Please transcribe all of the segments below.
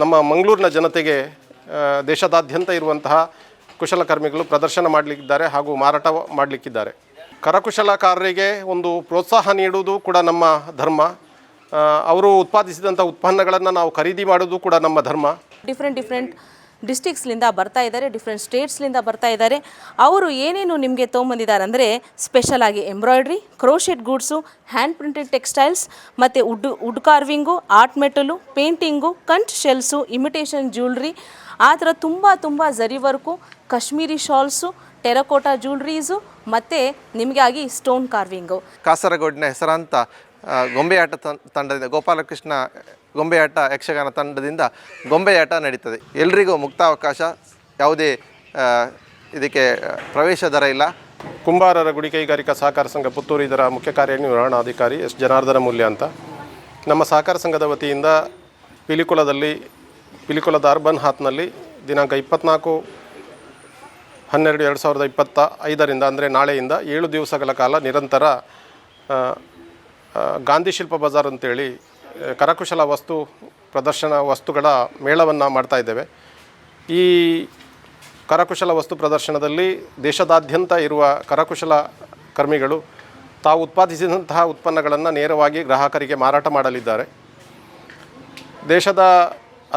ನಮ್ಮ ಮಂಗಳೂರಿನ ಜನತೆಗೆ ದೇಶದಾದ್ಯಂತ ಇರುವಂತಹ ಕುಶಲಕರ್ಮಿಗಳು ಪ್ರದರ್ಶನ ಮಾಡಲಿಕ್ಕಿದ್ದಾರೆ ಹಾಗೂ ಮಾರಾಟ ಮಾಡಲಿಕ್ಕಿದ್ದಾರೆ. ಕರಕುಶಲಕಾರರಿಗೆ ಒಂದು ಪ್ರೋತ್ಸಾಹ ನೀಡುವುದು ಕೂಡ ನಮ್ಮ ಧರ್ಮ. ಅವರು ಉತ್ಪಾದಿಸಿದಂಥ ಉತ್ಪನ್ನಗಳನ್ನು ನಾವು ಖರೀದಿ ಮಾಡೋದು ಕೂಡ ನಮ್ಮ ಧರ್ಮ. ಡಿಫ್ರೆಂಟ್ ಡಿಸ್ಟಿಕ್ಸ್ಲಿಂದ ಬರ್ತಾ ಇದ್ದಾರೆ, ಡಿಫ್ರೆಂಟ್ ಸ್ಟೇಟ್ಸ್ಲಿಂದ ಬರ್ತಾ ಇದ್ದಾರೆ. ಅವರು ಏನೇನು ನಿಮಗೆ ತೊಗೊಂಬಂದಿದ್ದಾರೆ ಅಂದರೆ ಸ್ಪೆಷಲಾಗಿ embroidery, crochet goods, hand printed textiles ಮತ್ತು wood carving, art metal, painting, conch shells, imitation jewellery, ಆ ಥರ ತುಂಬ zari work, Kashmiri shawls, terracotta jewelleries ಮತ್ತು ನಿಮಗಾಗಿ ಸ್ಟೋನ್ ಕಾರ್ವಿಂಗು. ಕಾಸರಗೋಡಿನ ಹೆಸರಾಂತ ಗೊಂಬೆಯಾಟ ತಂಡದಿಂದ ಗೋಪಾಲಕೃಷ್ಣ ಗೊಂಬೆಯಾಟ ಯಕ್ಷಗಾನ ತಂಡದಿಂದ ಗೊಂಬೆಯಾಟ ನಡೀತದೆ. ಎಲ್ರಿಗೂ ಮುಕ್ತಾವಕಾಶ, ಯಾವುದೇ ಇದಕ್ಕೆ ಪ್ರವೇಶ ದರ ಇಲ್ಲ. ಕುಂಬಾರರ ಗುಡಿ ಕೈಗಾರಿಕಾ ಸಹಕಾರ ಸಂಘ ಪುತ್ತೂರು ಇದರ ಮುಖ್ಯ ಕಾರ್ಯನಿರ್ವಹಣಾಧಿಕಾರಿ ಎಸ್ ಜನಾರ್ದನ ಮೂಲ್ಯ ಅಂತ. ನಮ್ಮ ಸಹಕಾರ ಸಂಘದ ವತಿಯಿಂದ ಪಿಲಿಕುಲದ ಅರ್ಬನ್ ಹಾತ್ನಲ್ಲಿ ದಿನಾಂಕ 24/12/2025 ಅಂದರೆ ನಾಳೆಯಿಂದ 7 ದಿವಸಗಳ ಕಾಲ ನಿರಂತರ ಗಾಂಧಿ ಶಿಲ್ಪ ಬಜಾರ್ ಅಂತೇಳಿ ಕರಕುಶಲ ಪ್ರದರ್ಶನ ವಸ್ತುಗಳ ಮೇಳವನ್ನು ಮಾಡ್ತಾ ಇದ್ದೇವೆ. ಈ ಕರಕುಶಲ ವಸ್ತು ಪ್ರದರ್ಶನದಲ್ಲಿ ದೇಶದಾದ್ಯಂತ ಇರುವ ಕರಕುಶಲ ಕರ್ಮಿಗಳು ತಾವು ಉತ್ಪಾದಿಸಿದಂತಹ ಉತ್ಪನ್ನಗಳನ್ನು ನೇರವಾಗಿ ಗ್ರಾಹಕರಿಗೆ ಮಾರಾಟ ಮಾಡಲಿದ್ದಾರೆ. ದೇಶದ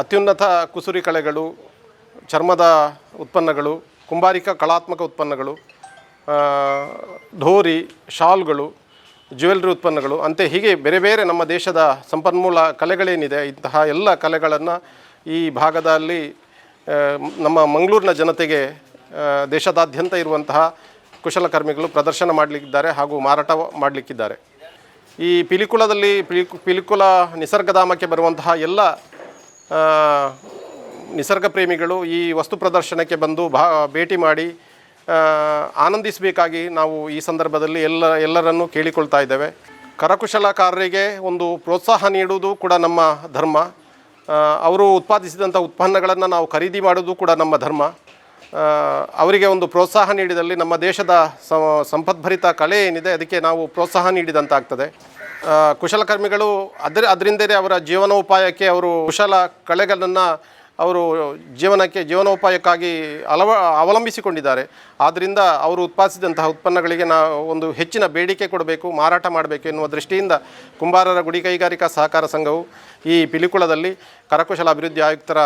ಅತ್ಯುನ್ನತ ಕುಸುರಿ ಕಲೆಗಳು, ಚರ್ಮದ ಉತ್ಪನ್ನಗಳು, ಕುಂಬಾರಿಕಾ ಕಲಾತ್ಮಕ ಉತ್ಪನ್ನಗಳು, ಢೋರಿ, ಶಾಲ್ಗಳು, ಜ್ಯುವೆಲ್ರಿ ಉತ್ಪನ್ನಗಳು ಅಂತೆ ಹೀಗೆ ಬೇರೆ ನಮ್ಮ ದೇಶದ ಸಂಪನ್ಮೂಲ ಕಲೆಗಳೇನಿದೆ ಇಂತಹ ಎಲ್ಲ ಕಲೆಗಳನ್ನು ಈ ಭಾಗದಲ್ಲಿ ನಮ್ಮ ಮಂಗಳೂರಿನ ಜನತೆಗೆ ದೇಶದಾದ್ಯಂತ ಇರುವಂತಹ ಕುಶಲಕರ್ಮಿಗಳು ಪ್ರದರ್ಶನ ಮಾಡಲಿಕ್ಕಿದ್ದಾರೆ ಹಾಗೂ ಮಾರಾಟ ಮಾಡಲಿಕ್ಕಿದ್ದಾರೆ. ಈ ಪಿಲಿಕುಲ ನಿಸರ್ಗಧಾಮಕ್ಕೆ ಬರುವಂತಹ ಎಲ್ಲ ನಿಸರ್ಗ ಪ್ರೇಮಿಗಳು ಈ ವಸ್ತು ಪ್ರದರ್ಶನಕ್ಕೆ ಬಂದು ಭೇಟಿ ಮಾಡಿ ಆನಂದಿಸಬೇಕಾಗಿ ನಾವು ಈ ಸಂದರ್ಭದಲ್ಲಿ ಎಲ್ಲರನ್ನೂ ಕೇಳಿಕೊಳ್ತಾ ಇದ್ದೇವೆ. ಕರಕುಶಲಕಾರರಿಗೆ ಒಂದು ಪ್ರೋತ್ಸಾಹ ನೀಡುವುದು ಕೂಡ ನಮ್ಮ ಧರ್ಮ. ಅವರು ಉತ್ಪಾದಿಸಿದಂಥ ಉತ್ಪನ್ನಗಳನ್ನು ನಾವು ಖರೀದಿ ಮಾಡೋದು ಕೂಡ ನಮ್ಮ ಧರ್ಮ. ಅವರಿಗೆ ಒಂದು ಪ್ರೋತ್ಸಾಹ ನೀಡಿದಲ್ಲಿ ನಮ್ಮ ದೇಶದ ಸಂಪದ್ಭರಿತ ಕಲೆ ಏನಿದೆ ಅದಕ್ಕೆ ನಾವು ಪ್ರೋತ್ಸಾಹ ನೀಡಿದಂತಾಗ್ತದೆ. ಕುಶಲಕರ್ಮಿಗಳು ಅದರಿಂದಲೇ ಅವರ ಜೀವನೋಪಾಯಕ್ಕೆ ಅವರು ಕುಶಲ ಕಲೆಗಳನ್ನು ಅವರು ಜೀವನೋಪಾಯಕ್ಕಾಗಿ ಅವಲಂಬಿಸಿಕೊಂಡಿದ್ದಾರೆ. ಆದ್ದರಿಂದ ಅವರು ಉತ್ಪಾದಿಸಿದಂತಹ ಉತ್ಪನ್ನಗಳಿಗೆ ನಾವು ಒಂದು ಹೆಚ್ಚಿನ ಬೇಡಿಕೆ ಕೊಡಬೇಕು, ಮಾರಾಟ ಮಾಡಬೇಕು ಎನ್ನುವ ದೃಷ್ಟಿಯಿಂದ ಕುಂಬಾರರ ಗುಡಿ ಕೈಗಾರಿಕಾ ಸಹಕಾರ ಸಂಘವು ಈ ಪಿಲಿಕುಳದಲ್ಲಿ ಕರಕುಶಲ ಅಭಿವೃದ್ಧಿ ಆಯುಕ್ತರ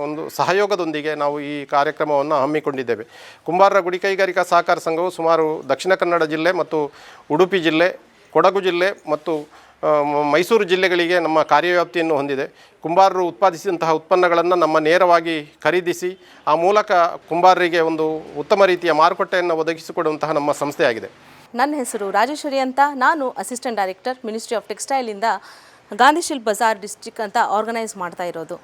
ಒಂದು ಸಹಯೋಗದೊಂದಿಗೆ ನಾವು ಈ ಕಾರ್ಯಕ್ರಮವನ್ನು ಹಮ್ಮಿಕೊಂಡಿದ್ದೇವೆ. ಕುಂಬಾರರ ಗುಡಿ ಕೈಗಾರಿಕಾ ಸಹಕಾರ ಸಂಘವು ಸುಮಾರು ದಕ್ಷಿಣ ಕನ್ನಡ ಜಿಲ್ಲೆ ಮತ್ತು ಉಡುಪಿ ಜಿಲ್ಲೆ, ಕೊಡಗು ಜಿಲ್ಲೆ ಮತ್ತು ಮೈಸೂರು ಜಿಲ್ಲೆಗಳಿಗೆ ನಮ್ಮ ಕಾರ್ಯವ್ಯಾಪ್ತಿಯನ್ನು ಹೊಂದಿದೆ. ಕುಂಬಾರರು ಉತ್ಪಾದಿಸಿದಂತಹ ಉತ್ಪನ್ನಗಳನ್ನು ನಮ್ಮ ನೇರವಾಗಿ ಖರೀದಿಸಿ ಆ ಮೂಲಕ ಕುಂಬಾರರಿಗೆ ಒಂದು ಉತ್ತಮ ರೀತಿಯ ಮಾರುಕಟ್ಟೆಯನ್ನು ಒದಗಿಸಿಕೊಡುವಂತಹ ನಮ್ಮ ಸಂಸ್ಥೆಯಾಗಿದೆ. ನನ್ನ ಹೆಸರು ರಾಜೇಶ್ವರಿ ಅಂತ. ನಾನು ಅಸಿಸ್ಟೆಂಟ್ ಡೈರೆಕ್ಟರ್, ಮಿನಿಸ್ಟ್ರಿ ಆಫ್ ಟೆಕ್ಸ್ಟೈಲಿಂದ ಗಾಂಧಿ ಶಿಲ್ಪ ಬಜಾರ್ ಡಿಸ್ಟ್ರಿಕ್ಟ್ ಅಂತ ಆರ್ಗನೈಸ್ ಮಾಡ್ತಾ ಇರೋದು.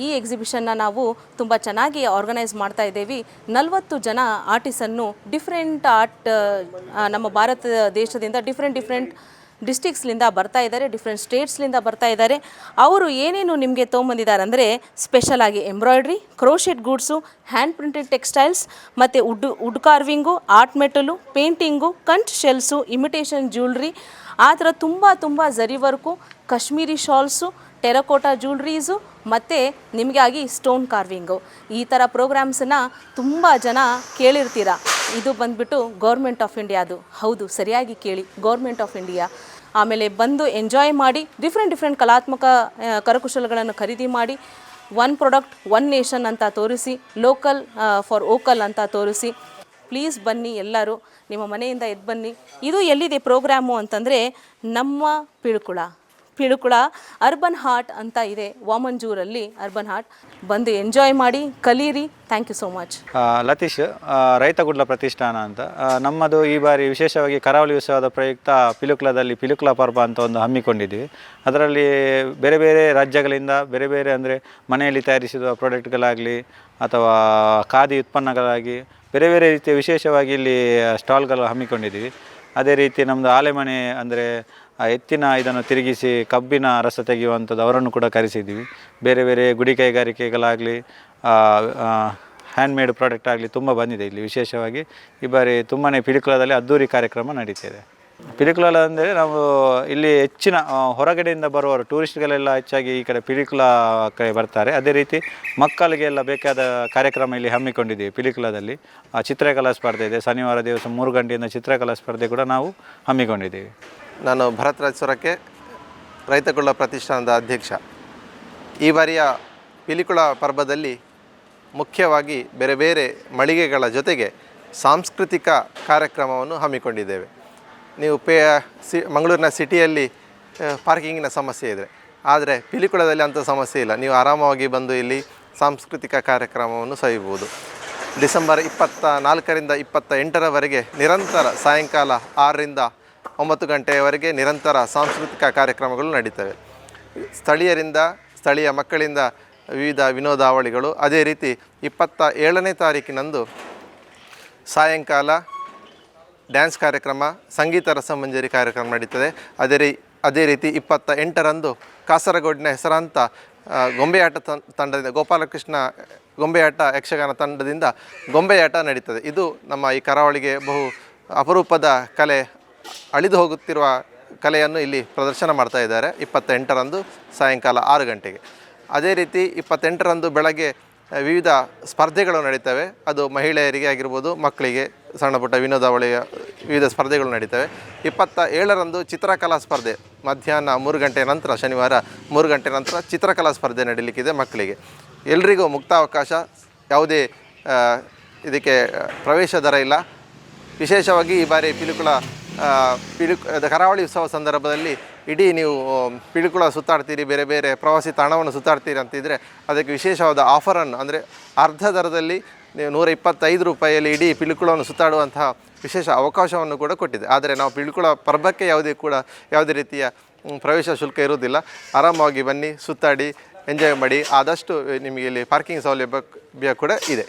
ಈ ಎಕ್ಸಿಬಿಷನ್ನ ನಾವು ತುಂಬ ಚೆನ್ನಾಗಿ ಆರ್ಗನೈಸ್ ಮಾಡ್ತಾ ಇದ್ದೇವೆ. 40 ಜನ ಆರ್ಟಿಸನ್ನು ಡಿಫ್ರೆಂಟ್ ಆರ್ಟ್ ನಮ್ಮ ಭಾರತ ದೇಶದಿಂದ ಡಿಫ್ರೆಂಟ್ ಡಿಸ್ಟಿಕ್ಸ್ಲಿಂದ ಬರ್ತಾ ಇದ್ದಾರೆ, ಡಿಫ್ರೆಂಟ್ ಸ್ಟೇಟ್ಸ್ಲಿಂದ ಬರ್ತಾ ಇದ್ದಾರೆ. ಅವರು ಏನೇನು ನಿಮಗೆ ತೊಗೊಂಬಂದಿದ್ದಾರೆ ಅಂದರೆ ಸ್ಪೆಷಲಾಗಿ embroidery, crochet goods, hand printed textiles ಮತ್ತು wood carving, art metal, painting, conch shells, imitation jewellery, ಆ ಥರ ತುಂಬ zari work, Kashmiri shawls, terracotta jewelleries ಮತ್ತು ನಿಮಗಾಗಿ ಸ್ಟೋನ್ ಕಾರ್ವಿಂಗು. ಈ ಥರ ಪ್ರೋಗ್ರಾಮ್ಸನ್ನು ತುಂಬ ಜನ ಕೇಳಿರ್ತೀರ. ಇದು ಬಂದುಬಿಟ್ಟು ಗೌರ್ಮೆಂಟ್ ಆಫ್ ಇಂಡಿಯಾದು. ಹೌದು, ಸರಿಯಾಗಿ ಕೇಳಿ, ಗೌರ್ಮೆಂಟ್ ಆಫ್ ಇಂಡಿಯಾ. ಆಮೇಲೆ ಬಂದು ಎಂಜಾಯ್ ಮಾಡಿ ಡಿಫ್ರೆಂಟ್ ಕಲಾತ್ಮಕ ಕರಕುಶಲಗಳನ್ನು ಖರೀದಿ ಮಾಡಿ, ಒನ್ ಪ್ರಾಡಕ್ಟ್ ಒನ್ ನೇಷನ್ ಅಂತ ತೋರಿಸಿ, ಲೋಕಲ್ ಫಾರ್ ವೋಕಲ್ ಅಂತ ತೋರಿಸಿ. ಪ್ಲೀಸ್ ಬನ್ನಿ, ಎಲ್ಲರೂ ನಿಮ್ಮ ಮನೆಯಿಂದ ಎದ್ದು ಬನ್ನಿ. ಇದು ಎಲ್ಲಿದೆ ಪ್ರೋಗ್ರಾಮು ಅಂತಂದರೆ ನಮ್ಮ ಪಿಳುಕುಳ ಅರ್ಬನ್ ಹಾರ್ಟ್ ಅಂತ ಇದೆ, ವಾಮಂಜೂರಲ್ಲಿ ಅರ್ಬನ್ ಹಾರ್ಟ್. ಬಂದು ಎಂಜಾಯ್ ಮಾಡಿ, ಕಲೀರಿ. Thank you so much. Latheesh, Raitagudla Pratishthana ಅಂತ. ನಮ್ಮದು ಈ ಬಾರಿ ವಿಶೇಷವಾಗಿ ಕರಾವಳಿ ಉತ್ಸವದ ಪ್ರಯುಕ್ತ ಪಿಲುಕುಳದಲ್ಲಿ ಪಿಲುಕುಳ ಪರ್ವ ಅಂತ ಒಂದು ಹಮ್ಮಿಕೊಂಡಿದ್ದೀವಿ. ಅದರಲ್ಲಿ ಬೇರೆ ರಾಜ್ಯಗಳಿಂದ ಬೇರೆ ಅಂದರೆ ಮನೆಯಲ್ಲಿ ತಯಾರಿಸಿದ ಪ್ರಾಡಕ್ಟ್ಗಳಾಗಲಿ ಅಥವಾ ಖಾದಿ ಉತ್ಪನ್ನಗಳಾಗಿ ಬೇರೆ ರೀತಿಯ ವಿಶೇಷವಾಗಿ ಇಲ್ಲಿ ಸ್ಟಾಲ್ಗಳು ಹಮ್ಮಿಕೊಂಡಿದ್ದೀವಿ. ಅದೇ ರೀತಿ ನಮ್ಮದು ಆಲೆಮನೆ ಅಂದರೆ ಎತ್ತಿನ ಇದನ್ನು ತಿರುಗಿಸಿ ಕಬ್ಬಿನ ರಸ ತೆಗೆಯುವಂಥದ್ದು, ಅವರನ್ನು ಕೂಡ ಕರೆಸಿದ್ದೀವಿ. ಬೇರೆ ಗುಡಿ ಕೈಗಾರಿಕೆಗಳಾಗಲಿ ಹ್ಯಾಂಡ್ಮೇಡ್ ಪ್ರಾಡಕ್ಟ್ ಆಗಲಿ ತುಂಬ ಬಂದಿದೆ ಇಲ್ಲಿ. ವಿಶೇಷವಾಗಿ ಈ ಬಾರಿ ತುಂಬಾ ಪಿಲಿಕುಳದಲ್ಲಿ ಅದ್ದೂರಿ ಕಾರ್ಯಕ್ರಮ ನಡೀತಿದೆ. ಪಿಲಿಕುಳ ಅಂದರೆ ನಾವು ಇಲ್ಲಿ ಹೆಚ್ಚಿನ ಹೊರಗಡೆಯಿಂದ ಬರುವವರು ಟೂರಿಸ್ಟ್ಗಳೆಲ್ಲ ಹೆಚ್ಚಾಗಿ ಈ ಕಡೆ ಪಿಲಿಕುಳ ಕಡೆ ಬರ್ತಾರೆ. ಅದೇ ರೀತಿ ಮಕ್ಕಳಿಗೆಲ್ಲ ಬೇಕಾದ ಕಾರ್ಯಕ್ರಮ ಇಲ್ಲಿ ಹಮ್ಮಿಕೊಂಡಿದ್ದೀವಿ. ಪಿಲಿಕುಳದಲ್ಲಿ ಚಿತ್ರಕಲಾ ಸ್ಪರ್ಧೆ ಇದೆ. ಶನಿವಾರ ದಿವಸ 3 ಗಂಟೆಯಿಂದ ಚಿತ್ರಕಲಾ ಸ್ಪರ್ಧೆ ಕೂಡ ನಾವು ಹಮ್ಮಿಕೊಂಡಿದ್ದೀವಿ. ನಾನು ಭರತರಾಜ್ ಸೊರಕೆ, ರೈತಕುಲ ಪ್ರತಿಷ್ಠಾನದ ಅಧ್ಯಕ್ಷ. ಈ ಬಾರಿಯ ಪಿಲಿಕುಳ ಪರ್ವದಲ್ಲಿ ಮುಖ್ಯವಾಗಿ ಬೇರೆ ಬೇರೆ ಮಳಿಗೆಗಳ ಜೊತೆಗೆ ಸಾಂಸ್ಕೃತಿಕ ಕಾರ್ಯಕ್ರಮವನ್ನು ಹಮ್ಮಿಕೊಂಡಿದ್ದೇವೆ. ನೀವು ಮಂಗಳೂರಿನ ಸಿಟಿಯಲ್ಲಿ ಪಾರ್ಕಿಂಗಿನ ಸಮಸ್ಯೆ ಇದೆ, ಆದರೆ ಪಿಲಿಕುಳದಲ್ಲಿ ಅಂಥ ಸಮಸ್ಯೆ ಇಲ್ಲ. ನೀವು ಆರಾಮವಾಗಿ ಬಂದು ಇಲ್ಲಿ ಸಾಂಸ್ಕೃತಿಕ ಕಾರ್ಯಕ್ರಮವನ್ನು ಸವಿಬೋದು. ಡಿಸೆಂಬರ್ 24ರಿಂದ 28ರವರೆಗೆ ನಿರಂತರ ಸಾಯಂಕಾಲ 6ರಿಂದ 9 ಗಂಟೆಯವರೆಗೆ ನಿರಂತರ ಸಾಂಸ್ಕೃತಿಕ ಕಾರ್ಯಕ್ರಮಗಳು ನಡೀತವೆ. ಸ್ಥಳೀಯ ಮಕ್ಕಳಿಂದ ವಿವಿಧ ವಿನೋದಾವಳಿಗಳು. ಅದೇ ರೀತಿ 27ನೇ ತಾರೀಕಿನಂದು ಸಾಯಂಕಾಲ ಡ್ಯಾನ್ಸ್ ಕಾರ್ಯಕ್ರಮ, ಸಂಗೀತ ರಸಮಂಜರಿ ಕಾರ್ಯಕ್ರಮ ನಡೀತದೆ. ಅದೇ ರೀತಿ 28ರಂದು ಕಾಸರಗೋಡಿನ ಹೆಸರಾಂತ ಗೊಂಬೆಯಾಟ ತಂಡದಿಂದ ಗೋಪಾಲಕೃಷ್ಣ ಗೊಂಬೆಯಾಟ ಯಕ್ಷಗಾನ ತಂಡದಿಂದ ಗೊಂಬೆಯಾಟ ನಡೀತದೆ. ಇದು ನಮ್ಮ ಈ ಕರಾವಳಿಗೆ ಬಹು ಅಪರೂಪದ ಕಲೆ, ಅಳಿದು ಹೋಗುತ್ತಿರುವ ಕಲೆಯನ್ನು ಇಲ್ಲಿ ಪ್ರದರ್ಶನ ಮಾಡ್ತಾ ಇದ್ದಾರೆ 28ರಂದು ಸಾಯಂಕಾಲ 6 ಗಂಟೆಗೆ. ಅದೇ ರೀತಿ 28ರಂದು ಬೆಳಗ್ಗೆ ವಿವಿಧ ಸ್ಪರ್ಧೆಗಳು ನಡೀತವೆ. ಅದು ಮಹಿಳೆಯರಿಗೆ ಆಗಿರ್ಬೋದು, ಮಕ್ಕಳಿಗೆ ಸಣ್ಣ ಪುಟ್ಟ ವಿನೋದಾವಳಿಯ ವಿವಿಧ ಸ್ಪರ್ಧೆಗಳು ನಡೀತವೆ. 27ರಂದು ಚಿತ್ರಕಲಾ ಸ್ಪರ್ಧೆ ಮಧ್ಯಾಹ್ನ 3 ಗಂಟೆ ನಂತರ, ಶನಿವಾರ 3 ಗಂಟೆ ನಂತರ ಚಿತ್ರಕಲಾ ಸ್ಪರ್ಧೆ ನಡೀಲಿಕ್ಕಿದೆ ಮಕ್ಕಳಿಗೆ. ಎಲ್ರಿಗೂ ಮುಕ್ತಾವಕಾಶ, ಯಾವುದೇ ಇದಕ್ಕೆ ಪ್ರವೇಶ ದರ ಇಲ್ಲ. ವಿಶೇಷವಾಗಿ ಈ ಬಾರಿ ಕರಾವಳಿ ಉತ್ಸವ ಸಂದರ್ಭದಲ್ಲಿ ಇಡೀ ನೀವು ಪಿಲಿಕುಳ ಸುತ್ತಾಡ್ತೀರಿ, ಬೇರೆ ಬೇರೆ ಪ್ರವಾಸಿ ತಾಣವನ್ನು ಸುತ್ತಾಡ್ತೀರಿ ಅಂತಿದ್ದರೆ ಅದಕ್ಕೆ ವಿಶೇಷವಾದ ಆಫರನ್ನು, ಅಂದರೆ ಅರ್ಧ ದರದಲ್ಲಿ ನೀವು 125 ರೂಪಾಯಿಯಲ್ಲಿ ಇಡೀ ಪಿಲಿಕುಳವನ್ನು ಸುತ್ತಾಡುವಂತಹ ವಿಶೇಷ ಅವಕಾಶವನ್ನು ಕೂಡ ಕೊಟ್ಟಿದೆ. ಆದರೆ ನಾವು ಪಿಲಿಕುಳ ಪರ್ವಕ್ಕೆ ಯಾವುದೇ ರೀತಿಯ ಪ್ರವೇಶ ಶುಲ್ಕ ಇರುವುದಿಲ್ಲ. ಆರಾಮವಾಗಿ ಬನ್ನಿ, ಸುತ್ತಾಡಿ, ಎಂಜಾಯ್ ಮಾಡಿ. ಆದಷ್ಟು ನಿಮಗೆ ಇಲ್ಲಿ ಪಾರ್ಕಿಂಗ್ ಸೌಲಭ್ಯ ಕೂಡ ಇದೆ.